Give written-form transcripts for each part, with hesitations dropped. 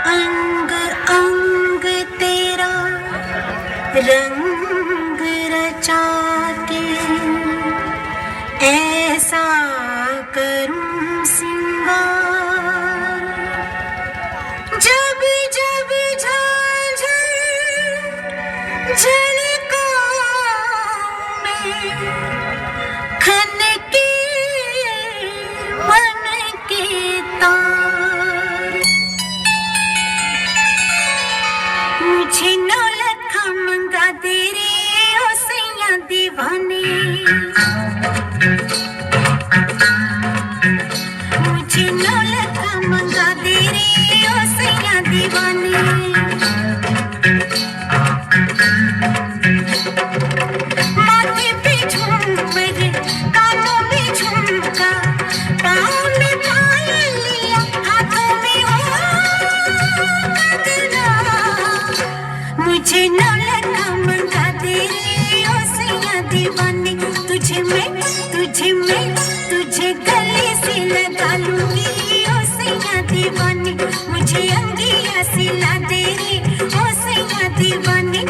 अंग अंग तेरा रंग रचा के ऐसा करूं सिंगार, जब जब झांझर झलकाऊं मैं, खनके मन के तार। मुझे नौलखा मंगा दे रे ओ सैया दीवाने, मुझे नौलखा मंगा दे रे ओ सैया दीवाने। माथे पे झूमर, कानों में झुमका, पाँव में पायलिया, हाथों में हो कंगना। मुझे नौलखा मंगा दे रे ओ सैया दीवाने। तुझे गले से लगा लूंगी ओ सैया दीवाने। मुझे अंगिया सिला दे रे ओ सैया दीवाने।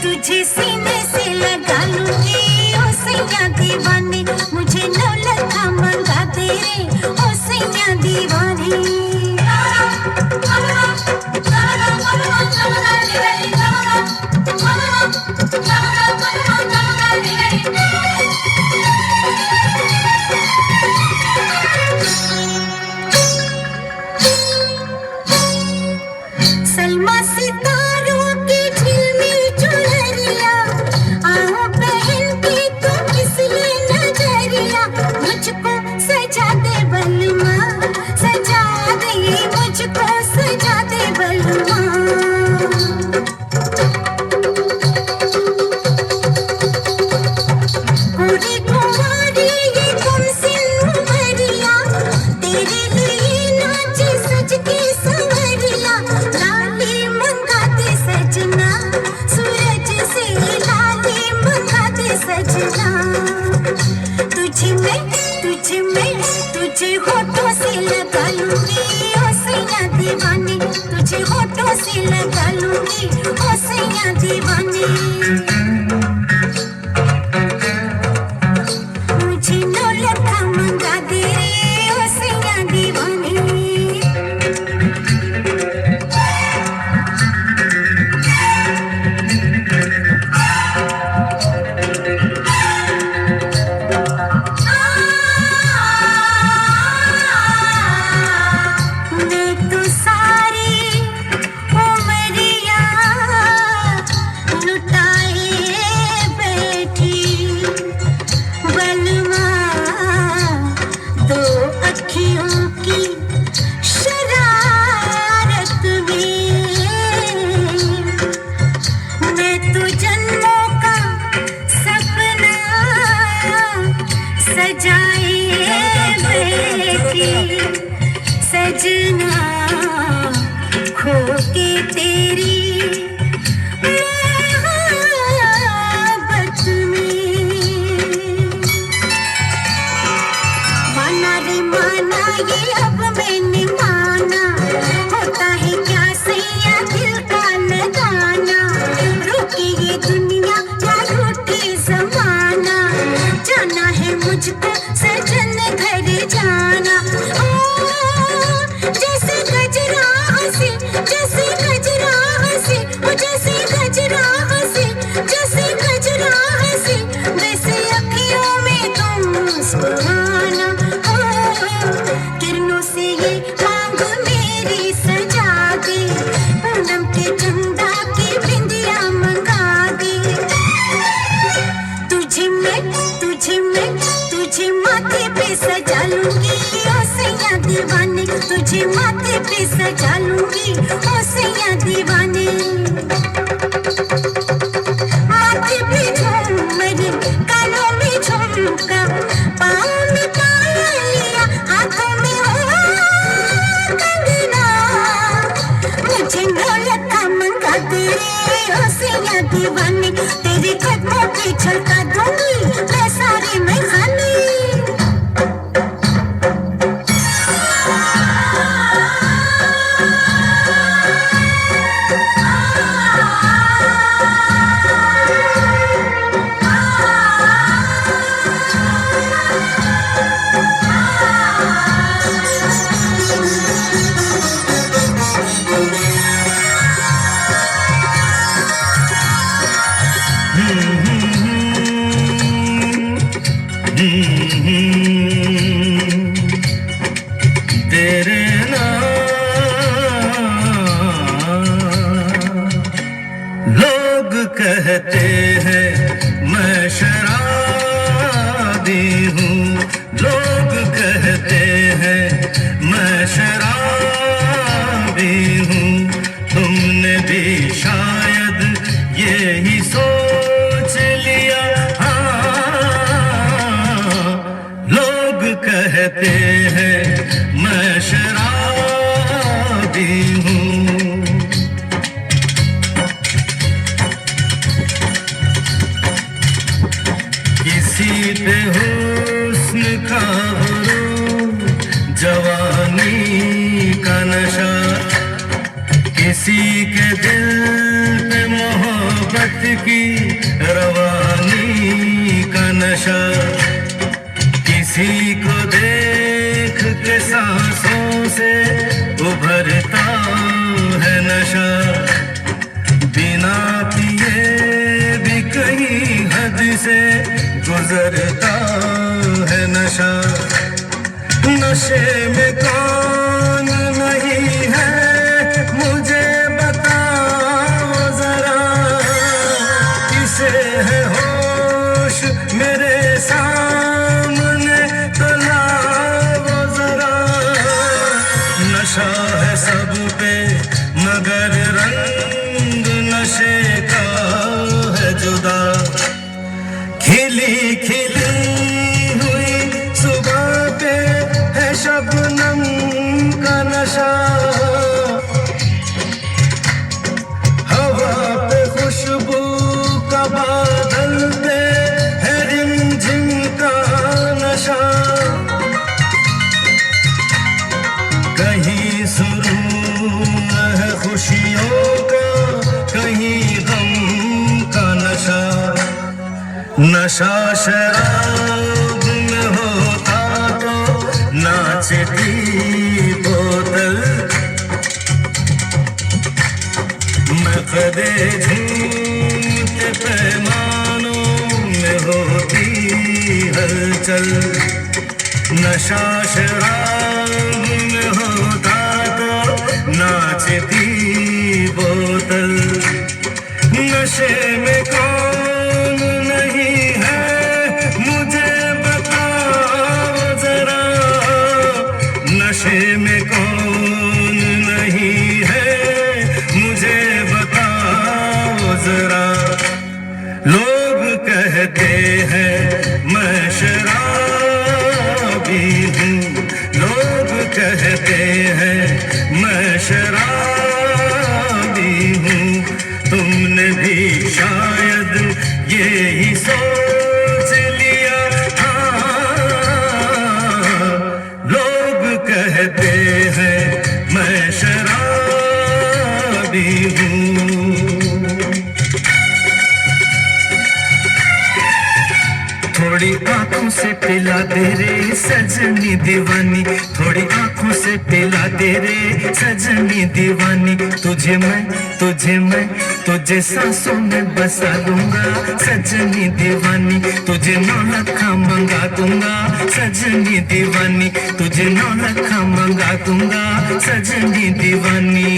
तुझे सीने से लगा लूंगी ओ सैया दीवाने। मुझे नौलखा मंगा दे रे ओ सैया दीवाने। सलमा सितारों की झिलमिल चुनरिया, आओ पहन के तो फिसले नजरिया। मुझको सजा दे बलमा, सजा दे मुझको सजा दे बलमा। पूरी कुंवारी ये गुमसिन उमरिया, तेरे लिए नाचे सज के संवरिया। लाली मंगा दे सजना, सूरज से लाली मंगा दे सजना। तुझे होठों से लगा लूंगी ओ सैया दीवाने। तुझे होठों से लगा लूंगी ओ सैया दीवाने। मुझे नौलखा मंगा दे रे ओ सैया दीवाने। मैं तो सारी उमरिया लुटाए बैठी, बलमा दो अखियों की शरारत में। मैं तो जन्मों का सपना सजाए बैठी, सजना खो के तेरी मोहब्बत में। माना रे माना ये अब मैंने माना, होता है क्या सैया दिल का लगाना। रुकी ये दुनिया या रूठे जमाना, जाना है मुझको सजन घर जाना। ओ जैसे गजरा हंसी, जैसे गजरा हंसी, ओ जैसे गजरा हंसी, जैसे गजरा हंसी, वैसे अखियों में तुम मुस्कुराना। किरणों से ये मांग मेरी सजा दे, पूनम के चंदा की बिंदिया मंगा दे। तुझे माथे पे सजा लूंगी ओ सैया दीवाने। तुझे माथे पे सजा लूंगी ओ सैया दीवाने। माथे पे झूमर, कानों में झुमका, पाँव में पायलिया, हाथों में हो कंगना। मुझे नौलखा मंगा दे रे ओ सैया दीवाने। तेरे कदमों पे छलका दूंगी मैं सारे मैं खाने। जवानी का नशा, किसी के दिल पे मोहब्बत की रवानी का नशा, किसी को देख के सांसों से उभरता है नशा, बिना पिए भी कहीं हद से गुजरता है नशा। नशे में कौन नहीं है मुझे बताओ जरा, किसे है होश मेरे सामने तो लाओ जरा। नशा है सब पे मगर रंग नशे का है जुदा, खिली खिली हुई सुबह पे है शबनम का नशा, हवा पे खुशबू का बादल पे है रिमझिम का नशा, कहीं सुरूर है खुशियों का कहीं गम का नशा। नशा शराब में होता तो नाचती बोतल, मकदे झूठे पैमानों में होती हलचल। नशा शराब में होता तो नाचती बोतल, नशे में कौन नहीं है मुझे बताओ जरा, नशे में कौन नहीं है मुझे बताओ जरा। लोग कहते हैं मैं शराबी हूँ, लोग कहते हैं मैं शराबी हूँ, तुमने भी शायद यही सोच लिया हाँ। लोग कहते हैं मैं शराबी हूँ। थोड़ी आंखों से पिला दे रे सजनी दीवानी, थोड़ी आंखों से पिला दे रे सजनी दीवानी। तुझे मैं तुझे सांसों में बसा लूंगा सजनी दीवानी, तुझे 9 लाख मंगा दूंगा सजनी दीवानी, तुझे 9 लाख मंगा दूंगा सजनी दीवानी।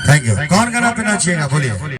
Thank you. कौन गाना पे नाचिएगा बोलिए।